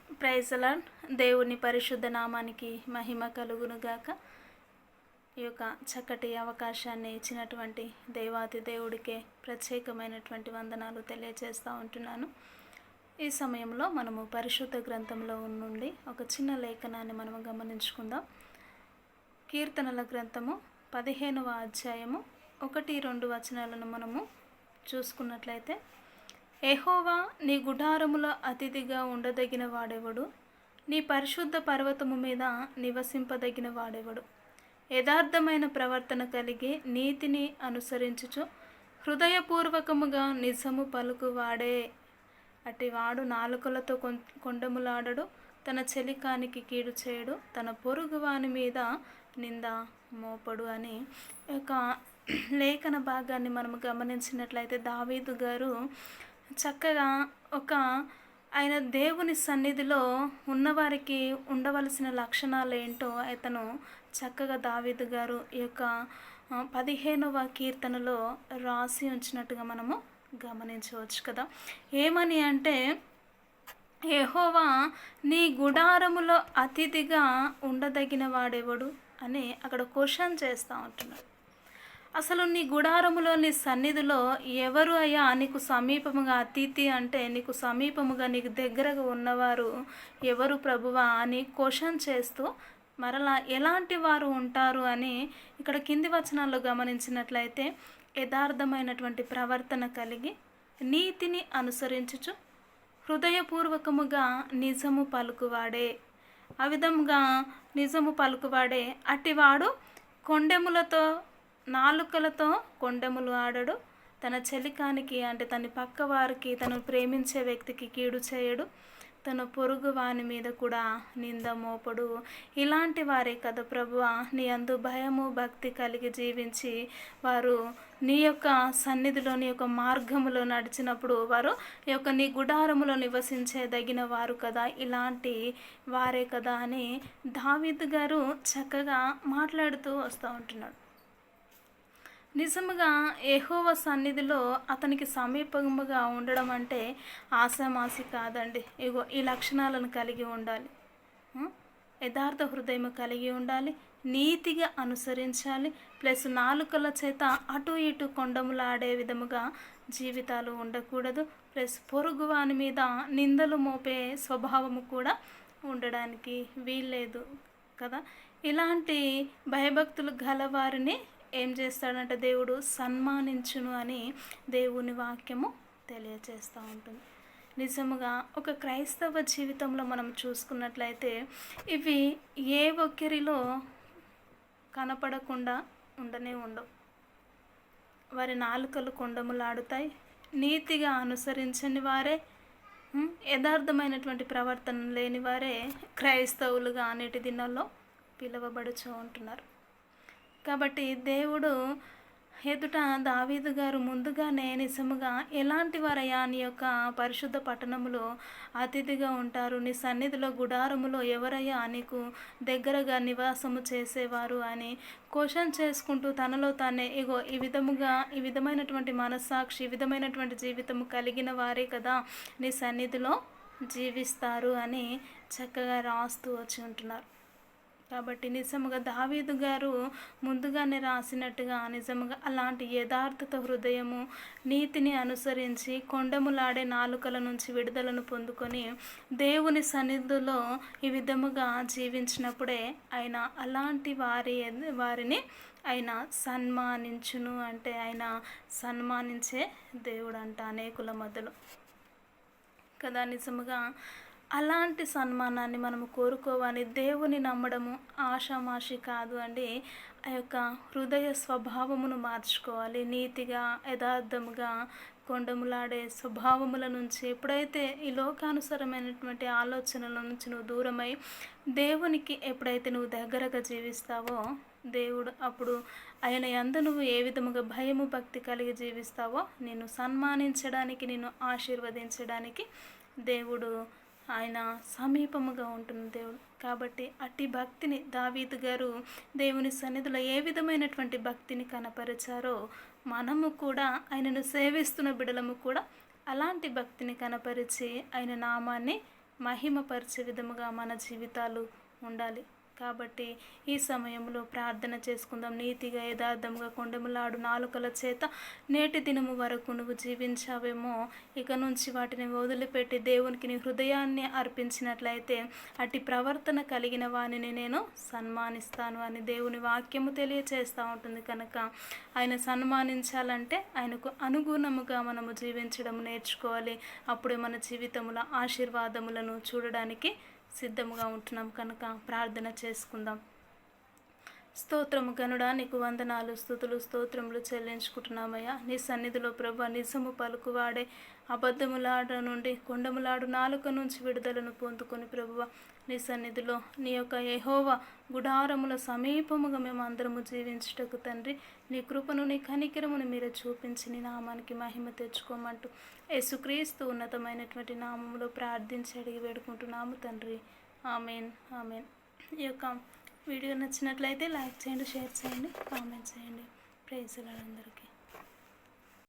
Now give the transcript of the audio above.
Praise the lord. దేవుని పరిశుద్ధ నామానికి మహిమ కలుగునుగాక. ఈ యొక్క చక్కటి అవకాశాన్ని ఇచ్చినటువంటి దేవాతి దేవుడికే ప్రత్యేకమైనటువంటి వందనాలు తెలియజేస్తూ ఉంటున్నాను. ఈ సమయంలో మనము పరిశుద్ధ గ్రంథంలో నుండి ఒక చిన్న లేఖనాన్ని మనము గమనించుకుందాం. కీర్తనల గ్రంథము 15వ అధ్యాయము 1-2 వచనాలను మనము చూసుకున్నట్లయితే, యెహోవా నీ గుడారములో అతిథిగా ఉండదగిన వాడెవడు? నీ పరిశుద్ధ పర్వతము మీద నివసింపదగిన వాడెవడు? యథార్థమైన ప్రవర్తన కలిగి నీతిని అనుసరించుచు హృదయపూర్వకముగా నిజము పలుకువాడే. అటివాడు నాలుకలతో కొండములాడడు, తన చెలికానికి కీడు చేయడు, తన పొరుగువాని మీద నింద మోపడు అని ఒక లేఖన భాగాన్ని మనము గమనించినట్లయితే, దావీదు గారు చక్కగా ఆయన దేవుని సన్నిధిలో ఉన్నవారికి ఉండవలసిన లక్షణాలు ఏంటో అతను చక్కగా దావీదు గారు ఈ యొక్క 15వ కీర్తనలో రాసి ఉంచినట్టుగా మనము గమనించవచ్చు కదా. ఏమని అంటే, యెహోవా నీ గుడారములో అతిథిగా ఉండదగిన వాడెవడు అని అక్కడ క్వశ్చన్ చేస్తూ ఉంటున్నాడు. అసలు నీ గుడారములో నీ సన్నిధిలో ఎవరు అయ్యా నీకు సమీపముగా అతిథి అంటే, నీకు సమీపముగా నీకు దగ్గరగా ఉన్నవారు ఎవరు ప్రభువా అని క్వశ్చన్ చేస్తూ మరలా ఎలాంటి వారు ఉంటారు అని ఇక్కడ కింది వచనాల్లో గమనించినట్లయితే, యథార్థమైనటువంటి ప్రవర్తన కలిగి నీతిని అనుసరించుచు హృదయపూర్వకముగా నిజము పలుకువాడే. ఆ విధముగా నిజము పలుకువాడే అట్టివాడు కొండెములతో నాలుకలతో కొండెములు ఆడడు, తన చెలికానికి అంటే తన పక్క వారికి, తను ప్రేమించే వ్యక్తికి కీడు చేయడు, తన పొరుగు వాని మీద కూడా నింద మోపడు. ఇలాంటి వారే కదా ప్రభువా నీ అందు భయము భక్తి కలిగి జీవించి వారు నీ యొక్క సన్నిధిలో నీ యొక్క మార్గములో నడిచినప్పుడు వారు ఈ యొక్క నీ గుడారములో నివసించేదగిన వారు కదా, ఇలాంటి వారే కదా అని దావీదు గారు చక్కగా మాట్లాడుతూ వస్తూ ఉంటున్నాడు. నిజముగా యెహోవా సన్నిధిలో అతనికి సమీపముగా ఉండడం అంటే ఆశామాసి కాదండి. ఇగో ఈ లక్షణాలను కలిగి ఉండాలి. యథార్థ హృదయం కలిగి ఉండాలి, నీతిగా అనుసరించాలి, ప్లస్ నాలుకల చేత అటు ఇటు కొండములాడే విధముగా జీవితాలు ఉండకూడదు, ప్లస్ పొరుగువాని మీద నిందలు మోపే స్వభావము కూడా ఉండడానికి వీల్లేదు కదా. ఇలాంటి భయభక్తులు గలవారిని ఏం చేస్తాడంటే దేవుడు సన్మానించును అని దేవుని వాక్యము తెలియజేస్తూ ఉంటుంది. నిజముగా ఒక క్రైస్తవ జీవితంలో మనం చూసుకున్నట్లయితే ఇవి ఏ ఒక్కరిలో కనపడకుండా ఉండనే ఉండవు. వారి నాలుకలు కొండములాడుతాయి. నీతిగా అనుసరించని వారే, యథార్థమైనటువంటి ప్రవర్తన లేని వారే క్రైస్తవులుగా నేటి దినాల్లో పిలువబడుచూ ఉంటున్నారు. కాబట్టి దేవుడు ఎదుట దావీదు గారు ముందుగానే నిజముగా ఎలాంటి వారయ్యా నీ యొక్క పరిశుద్ధ పట్టణములో అతిథిగా ఉంటారు, నీ సన్నిధిలో గుడారములో ఎవరయ్యా నీకు దగ్గరగా నివాసము చేసేవారు అని క్వశ్చన్ చేసుకుంటూ తనలో తానే ఇగో ఈ విధమైనటువంటి మనస్సాక్షి, ఈ విధమైనటువంటి జీవితము కలిగిన వారే కదా నీ సన్నిధిలో జీవిస్తారు అని చక్కగా రాస్తూ వచ్చి ఉంటున్నారు. కాబట్టి నిజముగా దావీదు గారు ముందుగానే రాసినట్టుగా నిజముగా అలాంటి యథార్థత హృదయము, నీతిని అనుసరించి కొండములాడే నాలుకల నుంచి విడుదలను పొందుకొని దేవుని సన్నిధిలో ఈ విధముగా జీవించినప్పుడే ఆయన అలాంటి వారిని ఆయన సన్మానించును అంటే ఆయన సన్మానించే దేవుడు అంట అనేకుల మధ్యలో కదా. నిజముగా అలాంటి సన్మానాన్ని మనము కోరుకోవాలి. దేవుని నమ్మడము ఆషామాషి కాదు అండి. ఆ యొక్క హృదయ స్వభావమును మార్చుకోవాలి. నీతిగా యథార్థముగా కొండములాడే స్వభావముల నుంచి ఎప్పుడైతే ఈ లోకానుసరమైనటువంటి ఆలోచనల నుంచి నువ్వు దూరమై దేవునికి ఎప్పుడైతే నువ్వు దగ్గరగా జీవిస్తావో దేవుడు అప్పుడు ఆయన యందు నువ్వు ఏ విధముగా భయము భక్తి కలిగి జీవిస్తావో నిన్ను సన్మానించడానికి, నిన్ను ఆశీర్వదించడానికి దేవుడు ఆయన సమీపముగా ఉంటున్న దేవుడు. కాబట్టి అట్టి భక్తిని దావీదు గారు దేవుని సన్నిధిలో ఏ విధమైనటువంటి భక్తిని కనపరిచారో మనము కూడా ఆయనను సేవిస్తున్న బిడలము కూడా అలాంటి భక్తిని కనపరిచి ఆయన నామాన్ని మహిమపరిచే విధముగా మన జీవితాలు ఉండాలి. కాబట్టి ఈ సమయంలో ప్రార్థన చేసుకుందాం. నీతిగా యథార్థంగా కొండములాడు నాలుకల చేత నేటి దినము వరకు నువ్వు జీవించావేమో, ఇక నుంచి వాటిని వదిలిపెట్టి దేవునికి నీ హృదయాన్ని అర్పించినట్లయితే అట్టి ప్రవర్తన కలిగిన వానిని నేను సన్మానిస్తాను అని దేవుని వాక్యము తెలియచేస్తూ ఉంటుంది. కనుక ఆయన సన్మానించాలంటే ఆయనకు అనుగుణముగా మనము జీవించడం నేర్చుకోవాలి. అప్పుడే మన జీవితంలో ఆశీర్వాదములను చూడడానికి సిద్ధముగా ఉంటున్నాం. కనుక ప్రార్థన చేసుకుందాం. స్తోత్రము గనుడా, నీకు వందనాలు, స్తుతులు, స్తోత్రములు చెల్లించుకుంటున్నామయ్యా. నీ సన్నిధిలో ప్రభు నిజము పలుకువాడే అబద్ధములాడ నుండి కొండములాడు నాలుక నుంచి విడుదలను పొందుకొని ప్రభువ నీ సన్నిధిలో నీ యొక్క యెహోవా గుడారముల సమీపముగా మేము అందరము జీవించుటకు తండ్రి నీ కృపను నీ కనికరమును మీరే చూపించి నీ నామానికి మహిమ తెచ్చుకోమంటూ యేసుక్రీస్తు ఉన్నతమైనటువంటి నామములో ప్రార్థించి అడిగి వేడుకుంటున్నాము తండ్రి. Amen, amen. ఈ యొక్క వీడియో నచ్చినట్లయితే లైక్ చేయండి, షేర్ చేయండి, కామెంట్ చేయండి. ప్రైజ్ లార్డ్ అందరికీ.